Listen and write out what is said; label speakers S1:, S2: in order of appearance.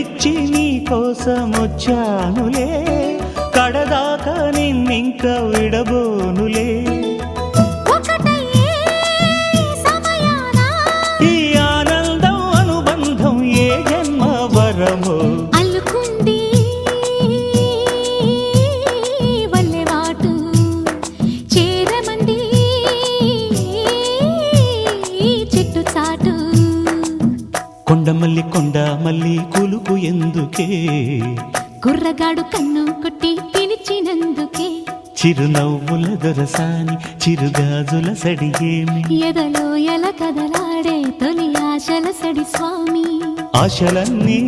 S1: మెచ్చి నీ కోసం వచ్చానులే, కడదాకా నిన్నింక విడబోనులే. ఈ ఆనందం అనుబంధం ఏ జన్మ వరమో
S2: అల్లుకుంది వల్లెవాటు చేరమంది చెట్టు చాటు.
S1: కొండమల్లి కొండమల్లి కులుకు ఎందుకే,
S2: కుర్రగాడు కన్ను కొట్టి పిలిచినందుకే.
S1: చిరునవ్వుల దొరసాని చిరుగాజుల సడిగేమి,
S2: ఎదలో ఎల కదలాడే తొలి ఆశల సడి స్వామి.
S1: ఆశలన్నీ